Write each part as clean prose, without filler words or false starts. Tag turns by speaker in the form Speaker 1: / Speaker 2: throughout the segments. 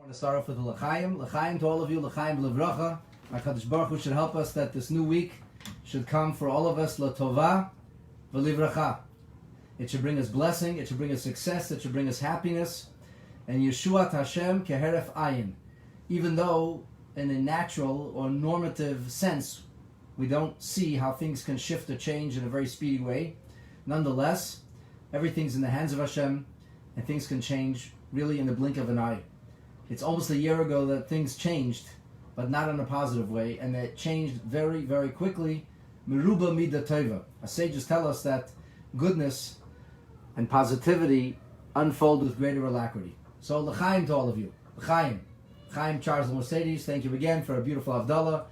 Speaker 1: going to start off with the L'chaim. L'chaim to all of you, L'chaim L'vracha. HaKadosh Baruch Hu should help us that this new week should come for all of us L'tova V'Livracha. It should bring us blessing, it should bring us success, it should bring us happiness. And Yeshuat Hashem Keheref Ayin. Even though in a natural or normative sense we don't see how things can shift or change in a very speedy way, nonetheless, everything's in the hands of Hashem and things can change really in the blink of an eye. It's almost a year ago that things changed, but not in a positive way, and it changed very, very quickly. Meruba mida tova. Our sages tell us that goodness and positivity unfold with greater alacrity. So l'chaim to all of you. L'chaim. L'chaim Charles and Mercedes, thank you again for a beautiful Havdalah.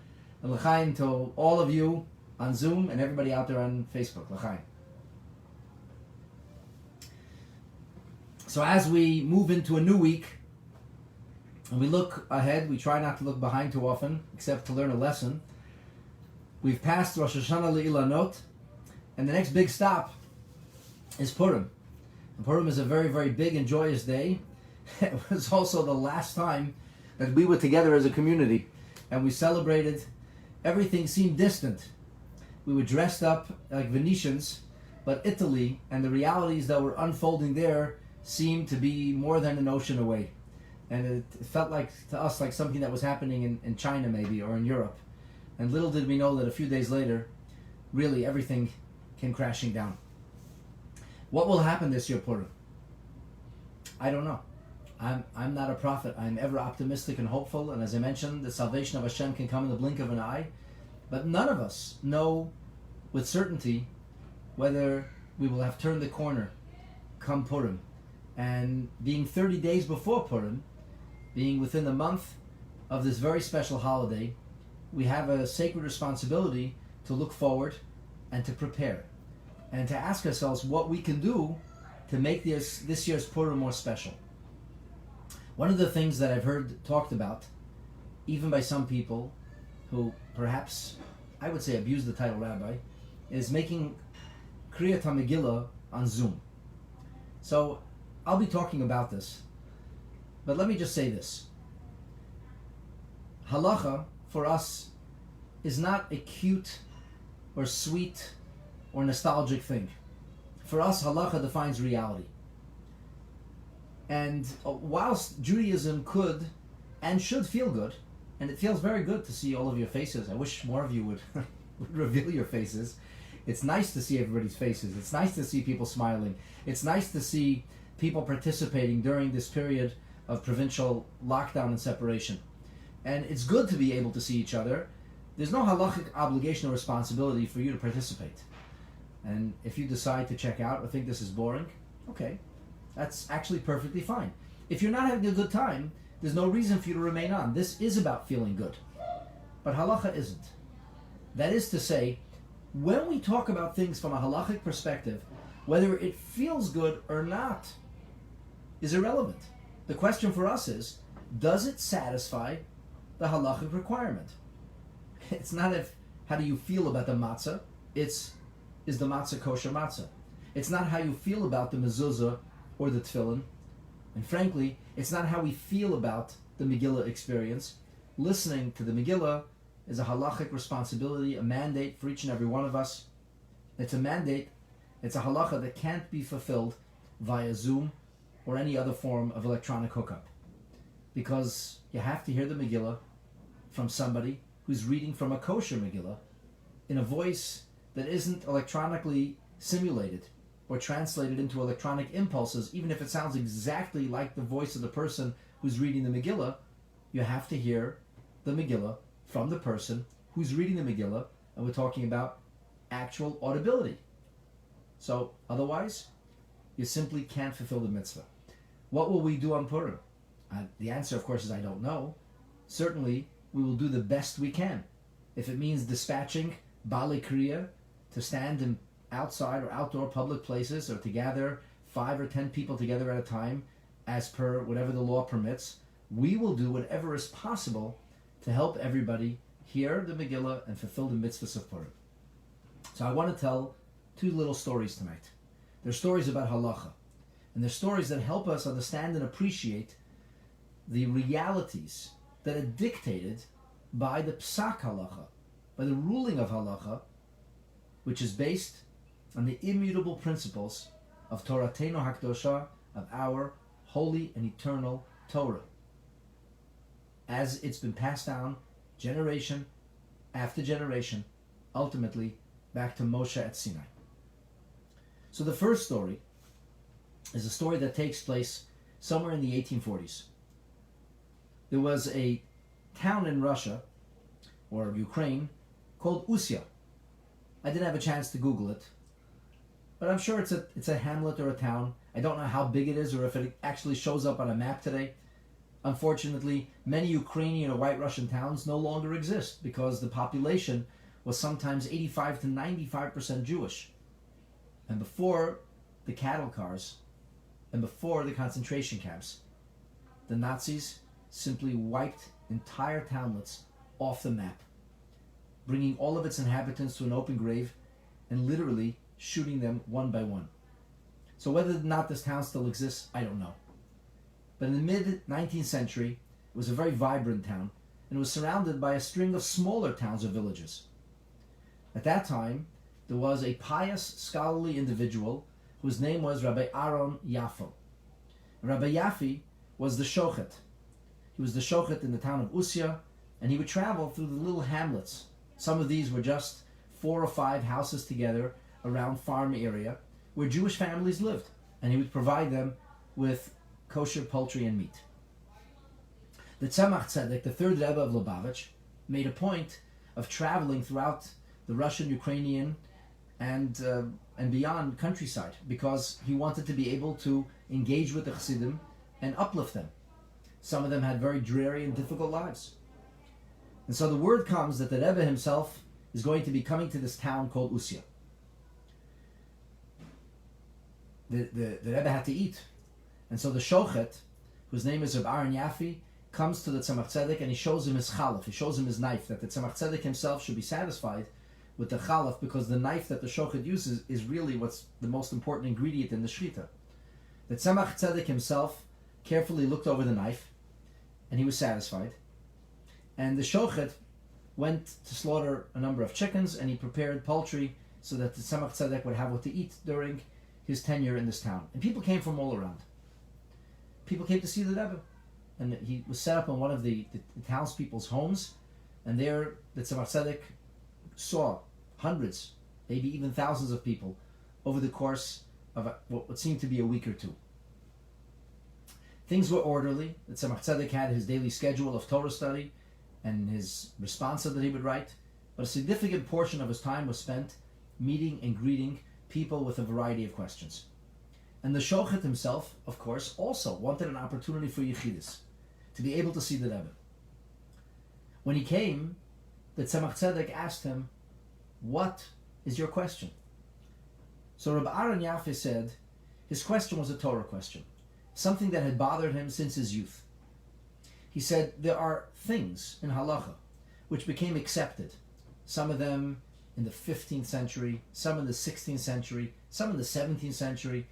Speaker 1: And l'chaim to all of you on Zoom and everybody out there on Facebook. L'chaim. So as we move into a new week, and we look ahead, we try not to look behind too often, except to learn a lesson. We've passed Rosh Hashanah Le'ilanot, and the next big stop is Purim. And Purim is a very, very big and joyous day. It was also the last time that we were together as a community, and we celebrated. Everything seemed distant. We were dressed up like Venetians, but Italy and the realities that were unfolding there seemed to be more than an ocean away. And it felt like to us like something that was happening in China maybe, or in Europe. And little did we know that a few days later, really everything came crashing down. What will happen this year, Purim? I don't know. I'm not a prophet. I'm ever optimistic and hopeful, and as I mentioned, the salvation of Hashem can come in the blink of an eye. But none of us know with certainty whether we will have turned the corner come Purim. And being 30 days before Purim, being within the month of this very special holiday, we have a sacred responsibility to look forward and to prepare and to ask ourselves what we can do to make this year's Purim more special. One of the things that I've heard talked about, even by some people who perhaps, I would say, abuse the title rabbi, is making Kriyat HaMegillah on Zoom. So I'll be talking about this, but let me just say this. Halacha, for us, is not a cute or sweet or nostalgic thing. For us, halacha defines reality. And whilst Judaism could and should feel good, and it feels very good to see all of your faces. I wish more of you would reveal your faces. It's nice to see everybody's faces. It's nice to see people smiling. It's nice to see people participating during this period of provincial lockdown and separation. And it's good to be able to see each other. There's no halachic obligation or responsibility for you to participate. And if you decide to check out or think this is boring, okay, that's actually perfectly fine. If you're not having a good time, there's no reason for you to remain on. This is about feeling good. But halacha isn't. That is to say, when we talk about things from a halachic perspective, whether it feels good or not is irrelevant. The question for us is, does it satisfy the halachic requirement? It's not how do you feel about the matzah, it's, is the matzah kosher matzah? It's not how you feel about the mezuzah or the tefillin. And frankly, it's not how we feel about the Megillah experience. Listening to the Megillah is a halachic responsibility, a mandate for each and every one of us. It's a mandate, it's a halacha that can't be fulfilled via Zoom or any other form of electronic hookup. Because you have to hear the Megillah from somebody who's reading from a kosher Megillah in a voice that isn't electronically simulated or translated into electronic impulses. Even if it sounds exactly like the voice of the person who's reading the Megillah, you have to hear the Megillah from the person who's reading the Megillah, and we're talking about actual audibility. So otherwise, you simply can't fulfill the mitzvah. What will we do on Purim? The answer, of course, is I don't know. Certainly, we will do the best we can. If it means dispatching Baalei Kriya to stand in outside or outdoor public places, or to gather 5 or 10 people together at a time, as per whatever the law permits, we will do whatever is possible to help everybody hear the Megillah and fulfill the mitzvahs of Purim. So I want to tell 2 little stories tonight. They're stories about halacha. And they're stories that help us understand and appreciate the realities that are dictated by the psak halacha, by the ruling of halacha, which is based on the immutable principles of Toratenu Hakdosha, of our holy and eternal Torah, as it's been passed down generation after generation, ultimately back to Moshe at Sinai. So the first story is a story that takes place somewhere in the 1840s. There was a town in Russia, or Ukraine, called Usya. I didn't have a chance to Google it, but I'm sure it's a hamlet or a town. I don't know how big it is or if it actually shows up on a map today. Unfortunately, many Ukrainian or White Russian towns no longer exist because the population was sometimes 85 to 95% Jewish. And before the cattle cars and before the concentration camps, the Nazis simply wiped entire townlets off the map, bringing all of its inhabitants to an open grave and literally shooting them one by one. So whether or not this town still exists, I don't know. But in the mid-19th century, it was a very vibrant town, and it was surrounded by a string of smaller towns or villages. At that time, there was a pious, scholarly individual whose name was Rabbi Aaron Yafo. Rabbi Yafi was the shochet. He was the shochet in the town of Usya, and he would travel through the little hamlets. Some of these were just 4 or 5 houses together around farm area where Jewish families lived, and he would provide them with kosher poultry and meat. The Tzemach Tzedek, the third Rebbe of Lubavitch, made a point of traveling throughout the Russian, Ukrainian, and beyond countryside because he wanted to be able to engage with the Chassidim and uplift them. Some of them had very dreary and difficult lives. And so the word comes that the Rebbe himself is going to be coming to this town called Usya. The Rebbe had to eat. And so the shochet, whose name is Reb Aaron Yafi, comes to the Tzemach Tzedek and he shows him his chalaf, he shows him his knife, that the Tzemach Tzedek himself should be satisfied with the chalaf because the knife that the shochet uses is really what's the most important ingredient in the shechita. The Tzemach Tzedek himself carefully looked over the knife and he was satisfied. And the shochet went to slaughter a number of chickens and he prepared poultry so that the Tzemach Tzedek would have what to eat during his tenure in this town. And people came from all around. People came to see the Rebbe. And he was set up in one of the townspeople's homes. And there the Tzemach Tzedek saw hundreds, maybe even thousands of people over the course of what seemed to be a week or two. Things were orderly. The Tzemach Tzedek had his daily schedule of Torah study and his responsa that he would write, but a significant portion of his time was spent meeting and greeting people with a variety of questions. And the shochet himself, of course, also wanted an opportunity for Yechidus, to be able to see the Rebbe. When he came, the Tzemach Tzedek asked him, "What is your question?" So Rabbi Aaron Yafi said his question was a Torah question, something that had bothered him since his youth. He said there are things in halacha which became accepted, some of them in the 15th century, some in the 16th century, some in the 17th century.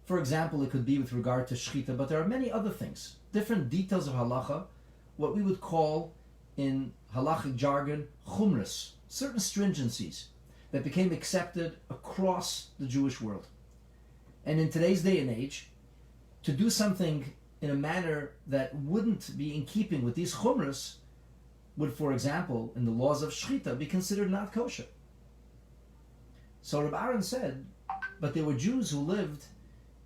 Speaker 1: For example, it could be with regard to shechita, but there are many other things, different details of halacha, what we would call in halachic jargon chumras, certain stringencies that became accepted across the Jewish world. And in today's day and age, to do something in a manner that wouldn't be in keeping with these chumras would, for example, in the laws of shechita, be considered not kosher. So Reb Aaron said, but there were Jews who lived,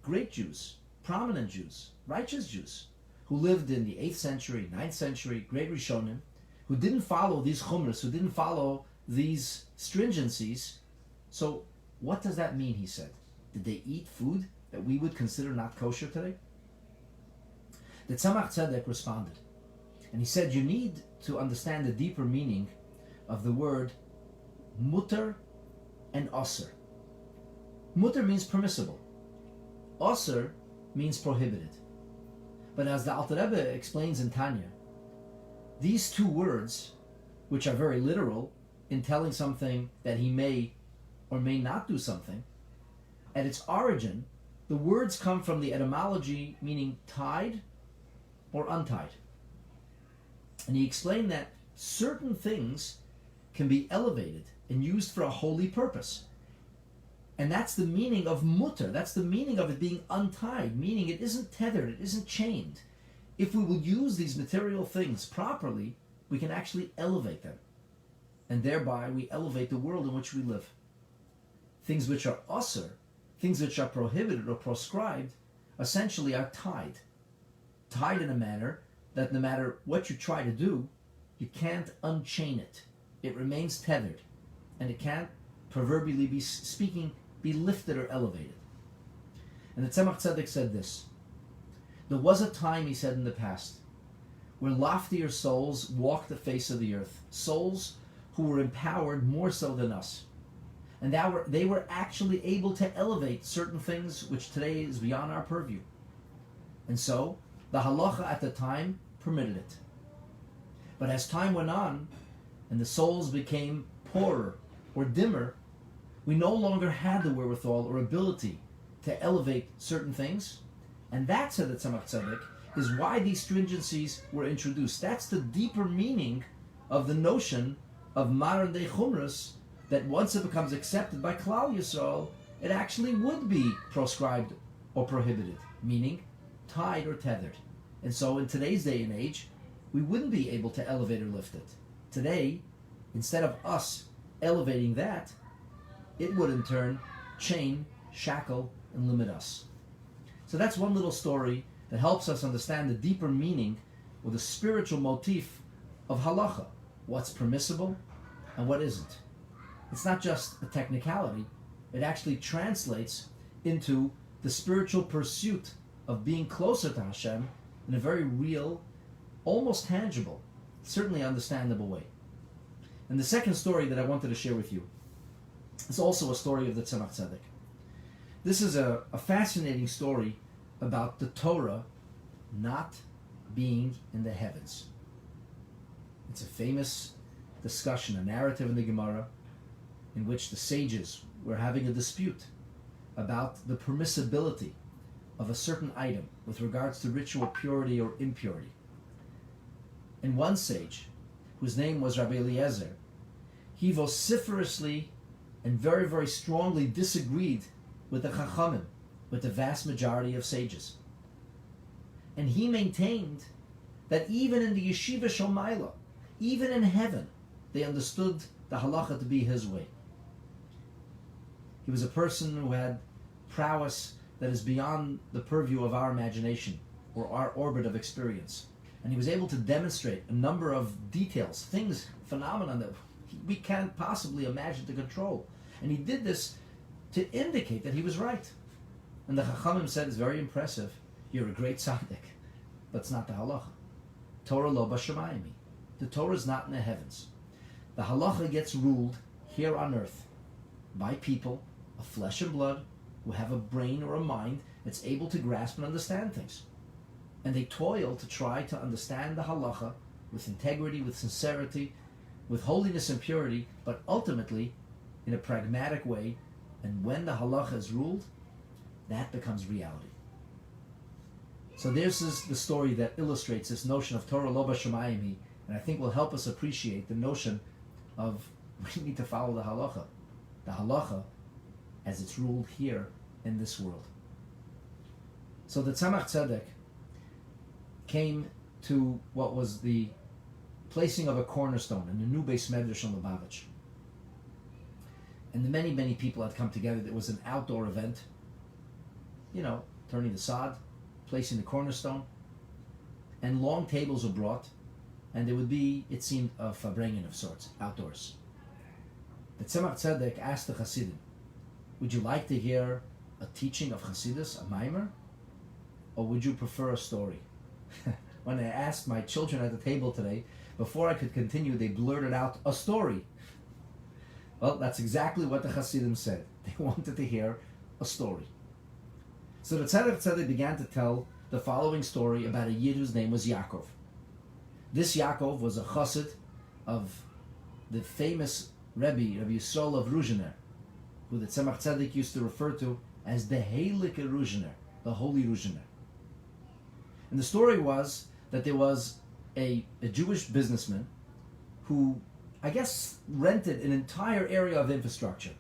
Speaker 1: great Jews, prominent Jews, righteous Jews, who lived in the 8th century, 9th century, great Rishonim, who didn't follow these chumras, who didn't follow these stringencies. So what does that mean, he said? Did they eat food that we would consider not kosher today? The Tzemach Tzedek responded, and he said, you need to understand the deeper meaning of the word mutter and aser. Mutter means permissible. Aser means prohibited. But as the Alter Rebbe explains in Tanya, these two words, which are very literal in telling something that he may or may not do something, at its origin, the words come from the etymology meaning tied or untied. And he explained that certain things can be elevated and used for a holy purpose. And that's the meaning of mutter. That's the meaning of it being untied, meaning it isn't tethered, it isn't chained. If we will use these material things properly, we can actually elevate them. And thereby we elevate the world in which we live. Things which are usur, things which are prohibited or proscribed, essentially are tied. Tied in a manner that no matter what you try to do, you can't unchain it. It remains tethered. And it can't, proverbially be lifted or elevated. And the Tzemach Tzedek said this. There was a time, he said in the past, where loftier souls walked the face of the earth. Souls who were empowered more so than us. And they were actually able to elevate certain things which today is beyond our purview. And so, the halacha at the time permitted it. But as time went on, and the souls became poorer or dimmer, we no longer had the wherewithal or ability to elevate certain things. And that, said the Tzemach Tzedek, is why these stringencies were introduced. That's the deeper meaning of the notion of modern day chumras, that once it becomes accepted by Klal Yisrael, it actually would be proscribed or prohibited, meaning tied or tethered. And so in today's day and age, we wouldn't be able to elevate or lift it. Today, instead of us elevating that, it would in turn chain, shackle, and limit us. So that's one little story that helps us understand the deeper meaning or the spiritual motif of halacha, what's permissible and what isn't. It's not just a technicality, it actually translates into the spiritual pursuit of being closer to Hashem in a very real, almost tangible, certainly understandable way. And the second story that I wanted to share with you is also a story of the Tzemach Tzedek. This is a fascinating story about the Torah not being in the heavens. It's a famous discussion, a narrative in the Gemara, in which the sages were having a dispute about the permissibility of a certain item with regards to ritual purity or impurity. And one sage, whose name was Rabbi Eliezer, he vociferously and very, very strongly disagreed with the Chachamim, with the vast majority of sages. And he maintained that even in the Yeshiva Shomayla, even in heaven, they understood the halacha to be his way. He was a person who had prowess that is beyond the purview of our imagination or our orbit of experience. And he was able to demonstrate a number of details, things, phenomena that we can't possibly imagine to control. And he did this to indicate that he was right. And the Chachamim said, it's very impressive, you're a great tzaddik, but it's not the halacha. Torah lo b'shamayim. The Torah is not in the heavens. The halacha gets ruled here on earth by people of flesh and blood who have a brain or a mind that's able to grasp and understand things. And they toil to try to understand the halacha with integrity, with sincerity, with holiness and purity, but ultimately in a pragmatic way. And when the halacha is ruled, that becomes reality. So this is the story that illustrates this notion of Torah lo b'shamayim, and I think will help us appreciate the notion of we need to follow the halacha as it's ruled here in this world. So the Tzemach Tzedek came to what was the placing of a cornerstone in the new Beis Medrash on Lubavitch. And the many, many people had come together. It was an outdoor event, turning the sod, placing the cornerstone, and long tables were brought, and there would be, it seemed, a Zoombrengen of sorts, outdoors. The Tzemach Tzedek asked the Hasidim, would you like to hear a teaching of Hasidus, a mimer, or would you prefer a story? When I asked my children at the table today, before I could continue, they blurted out, a story. Well, that's exactly what the Hasidim said. They wanted to hear a story. So the Tzedek Tzedek began to tell the following story about a Yid whose name was Yaakov. This Yaakov was a chassid of the famous Rebbe Yisrael of Ruzhiner, who the Tzemach Tzedek used to refer to as the Heilige Ruzhiner, the Holy Ruzhiner. And the story was that that there was a Jewish businessman who, I guess, rented an entire area of infrastructure,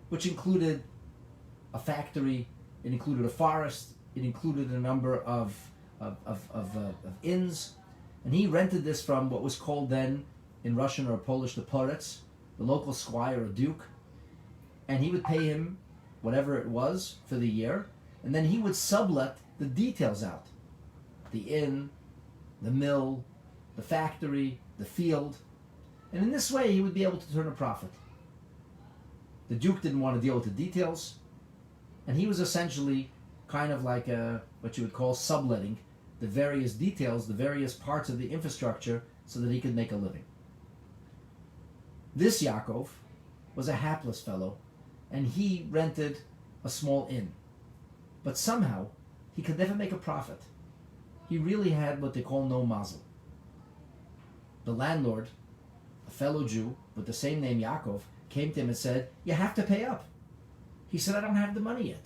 Speaker 1: which included a factory, it included a forest, it included a number of inns, and he rented this from what was called then in Russian or Polish the poretz, the local squire or duke, and he would pay him whatever it was for the year, and then he would sublet the details out. The inn, the mill, the factory, the field, and in this way he would be able to turn a profit. The duke didn't want to deal with the details, and he was essentially kind of like what you would call subletting the various details, the various parts of the infrastructure, so that he could make a living. This Yaakov was a hapless fellow, and he rented a small inn. But somehow, he could never make a profit. He really had what they call no mazel. The landlord, a fellow Jew with the same name Yaakov, came to him and said, "You have to pay up." He said, "I don't have the money yet."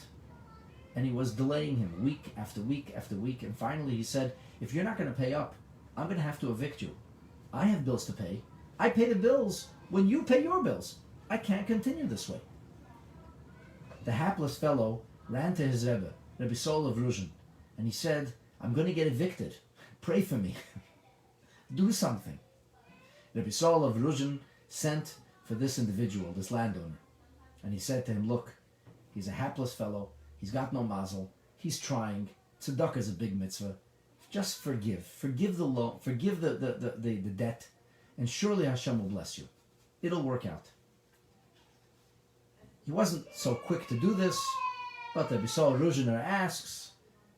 Speaker 1: And he was delaying him week after week after week, and finally he said, "If you're not going to pay up, I'm going to have to evict you. I have bills to pay. I pay the bills when you pay your bills. I can't continue this way." The hapless fellow ran to his Rebbe, Rabbi Saul of Ruzhin, and he said, "I'm going to get evicted. Pray for me. Do something." Rabbi Saul of Ruzhin sent for this individual, this landowner, and he said to him, "Look, he's a hapless fellow. He's got no mazel. He's trying. Tzedakah is a big mitzvah. Just forgive. Forgive the loan. Forgive the debt, and surely Hashem will bless you. It'll work out." He wasn't so quick to do this, but the Bisol Ruzhiner asks,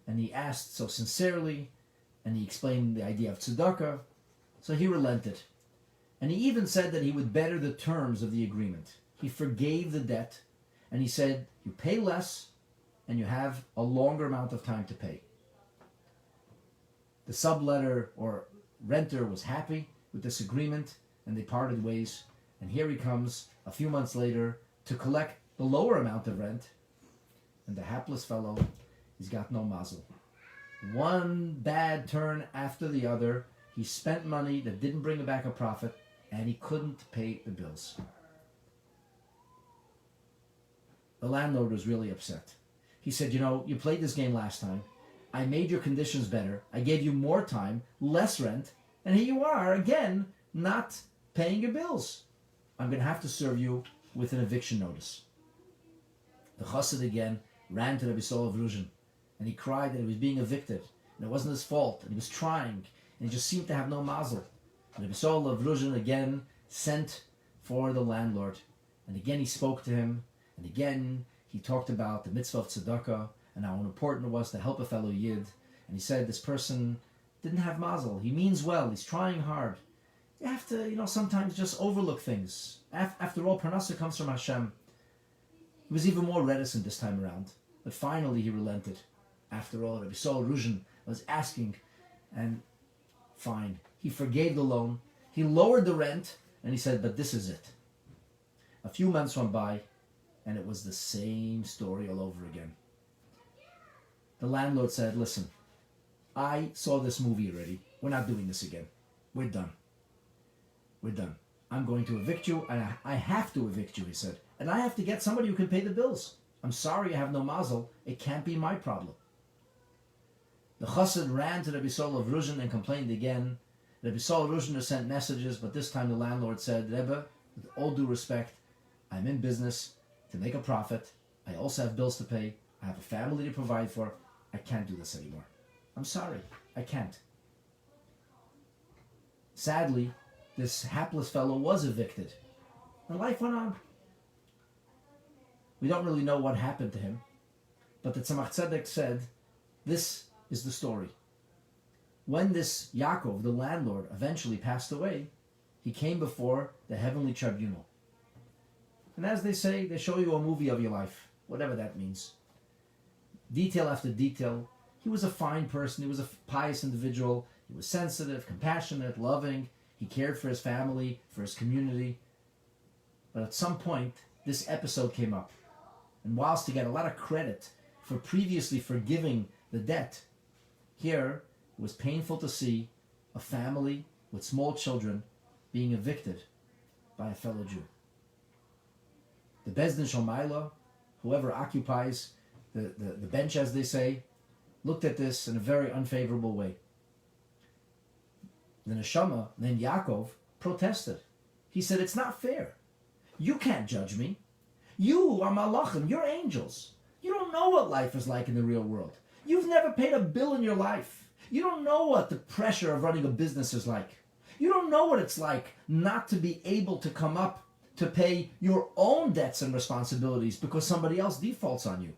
Speaker 1: and he asked so sincerely, and he explained the idea of tzedakah, so he relented. And he even said that he would better the terms of the agreement. He forgave the debt, and he said, "You pay less, and you have a longer amount of time to pay." The subletter or renter was happy with this agreement, and they parted ways. And here he comes a few months later to collect the lower amount of rent, and the hapless fellow, he's got no mazel. One bad turn after the other, he spent money that didn't bring back a profit, and he couldn't pay the bills. The landlord was really upset. He said, "You played this game last time. I made your conditions better. I gave you more time, less rent, and here you are again not paying your bills. I'm going to have to serve you with an eviction notice." The chassid again ran to Rabbi Saul of Ruzhin, and he cried that he was being evicted, and it wasn't his fault, and he was trying, and he just seemed to have no mazel. And Rabbi Saul of Ruzhin again sent for the landlord, and again he spoke to him, and again he talked about the mitzvah of tzedakah, and how important it was to help a fellow Yid. And he said this person didn't have mazel. He means well. He's trying hard. You have to, sometimes just overlook things. After all, Parnasa comes from Hashem. He was even more reticent this time around. But finally he relented. After all, Rabbi Saul Ruzhin was asking, and fine. He forgave the loan. He lowered the rent, and he said, "But this is it." A few months went by, and it was the same story all over again. The landlord said, "Listen, I saw this movie already. We're not doing this again. We're done. We're done. I'm going to evict you, and I have to evict you," he said. "And I have to get somebody who can pay the bills. I'm sorry I have no mazel. It can't be my problem." The chassid ran to Rabbi Saul of Ruzhin and complained again. Rabbi Saul of Ruzhin sent messages, but this time the landlord said, "Rebbe, with all due respect, I'm in business to make a profit. I also have bills to pay. I have a family to provide for. I can't do this anymore. I'm sorry. I can't." Sadly, this hapless fellow was evicted, and life went on. We don't really know what happened to him, but the Tzemach Tzedek said, this is the story. When this Yaakov, the landlord, eventually passed away, he came before the heavenly tribunal. And as they say, they show you a movie of your life, whatever that means. Detail after detail. He was a fine person. He was a pious individual. He was sensitive, compassionate, loving. He cared for his family, for his community. But at some point, this episode came up. And whilst he got a lot of credit for previously forgiving the debt, here It was painful to see a family with small children being evicted by a fellow Jew. The Bezdin Shomayla, whoever occupies the bench, as they say, looked at this in a very unfavorable way. The neshama, named Yaakov, protested. He said, it's not fair. You can't judge me. You are malachim, you're angels. You don't know what life is like in the real world. You've never paid a bill in your life. You don't know what the pressure of running a business is like. You don't know what it's like not to be able to come up to pay your own debts and responsibilities because somebody else defaults on you.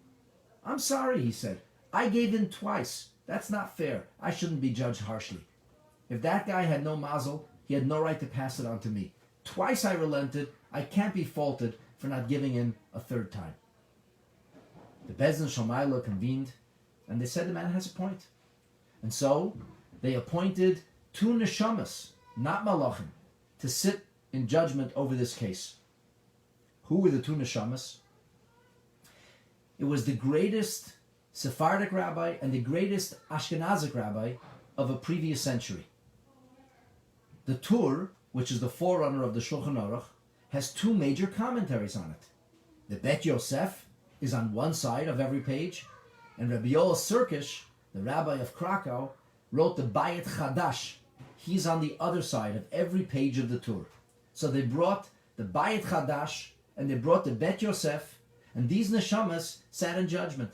Speaker 1: I'm sorry, he said. I gave in twice. That's not fair. I shouldn't be judged harshly. If that guy had no mazel, he had no right to pass it on to me. Twice I relented. I can't be faulted for not giving in a third time. The Bezdin Shomayla convened, and they said the man has a point. And so they appointed 2 neshamas, not malachim, to sit in judgment over this case. Who were the 2 neshamas? It was the greatest Sephardic rabbi and the greatest Ashkenazic rabbi of a previous century. The Tur, which is the forerunner of the Shulchan Aruch, has 2 major commentaries on it. The Bet Yosef is on one side of every page, and Rabbi Yoel Sirkish, the rabbi of Krakow, wrote the Bayit Chadash. He's on the other side of every page of the Tur. So they brought the Bayit Chadash and they brought the Bet Yosef, and these neshamas sat in judgment.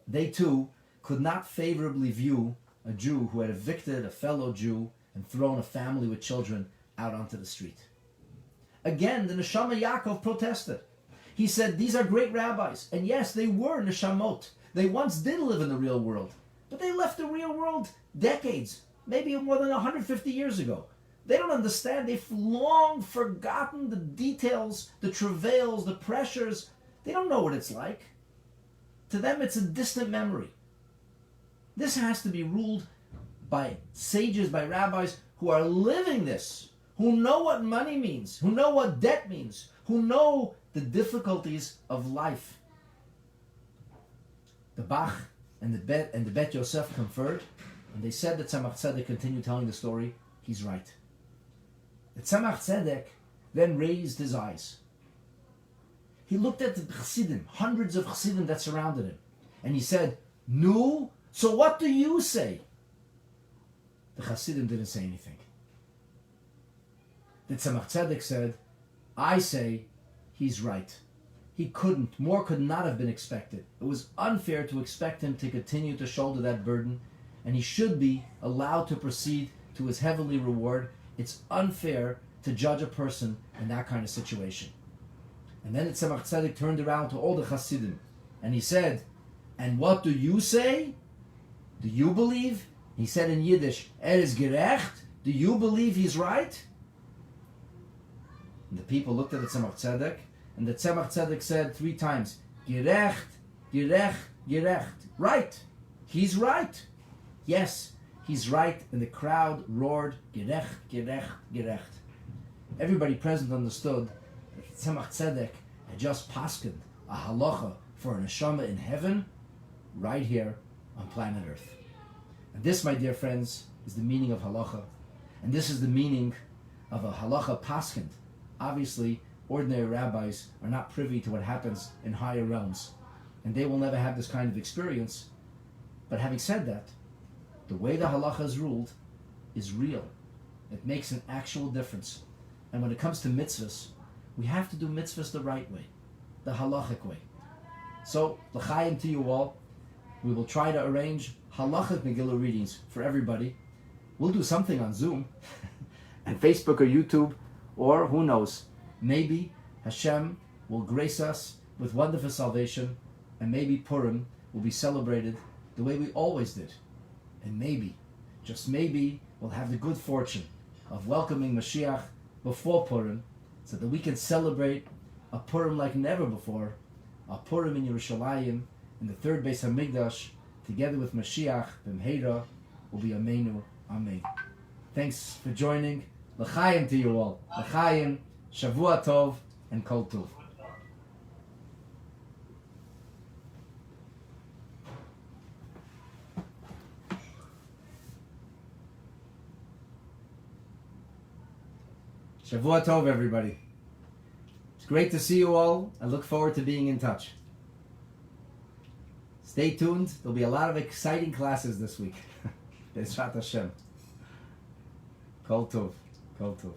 Speaker 1: They too could not favorably view a Jew who had evicted a fellow Jew and thrown a family with children out onto the street. Again, the neshama Yaakov protested. He said, these are great rabbis. And yes, they were neshamot. They once did live in the real world. But they left the real world decades, maybe more than 150 years ago. They don't understand. They've long forgotten the details, the travails, the pressures. They don't know what it's like. To them, it's a distant memory. This has to be ruled by sages, by rabbis who are living this, who know what money means, who know what debt means, who know the difficulties of life. The Bach and the Bet Yosef conferred, and they said that Tzemach Tzedek continued telling the story. He's right. The Tzemach Tzedek then raised his eyes. He looked at the Chassidim, hundreds of Chassidim that surrounded him, and he said, "Nu, so what do you say?" The Chassidim didn't say anything. The Tzemach Tzedek said, "I say he's right. More could not have been expected. It was unfair to expect him to continue to shoulder that burden, and he should be allowed to proceed to his heavenly reward. It's unfair to judge a person in that kind of situation." And then the Tzemach Tzedek turned around to all the Chassidim, and he said, "And what do you say? Do you believe?" He said in Yiddish, is gerecht? Do you believe he's right?" And the people looked at the Tzemach Tzedek, and the Tzemach Tzedek said 3 times, "Gerecht, gerecht, gerecht." Right. He's right. Yes, he's right. And the crowd roared, "Gerecht, gerecht, gerecht." Everybody present understood that Tzemach Tzedek had just paskened a halacha for a neshama in heaven right here on planet Earth. And this, my dear friends, is the meaning of halacha. And this is the meaning of a halacha paskend. Obviously, ordinary rabbis are not privy to what happens in higher realms, and they will never have this kind of experience. But having said that, the way the halacha is ruled is real. It makes an actual difference. And when it comes to mitzvahs, we have to do mitzvahs the right way, the halachic way. So, l'chaim to you all. We will try to arrange halachic Megillah readings for everybody. We'll do something on Zoom, and Facebook or YouTube, or who knows, maybe Hashem will grace us with wonderful salvation, and maybe Purim will be celebrated the way we always did. And maybe, just maybe, we'll have the good fortune of welcoming Mashiach before Purim, so that we can celebrate a Purim like never before, a Purim in Yerushalayim, in the third Beis HaMikdash, together with Mashiach, B'mheira, will be Ameinu, Amen. Thanks for joining. L'chaim to you all. L'chaim, Shavua Tov, and Kol Tov. Shavua Tov, everybody. It's great to see you all. I look forward to being in touch. Stay tuned. There'll be a lot of exciting classes this week. Bezrat Hashem. Kol Tov. Kol Tov.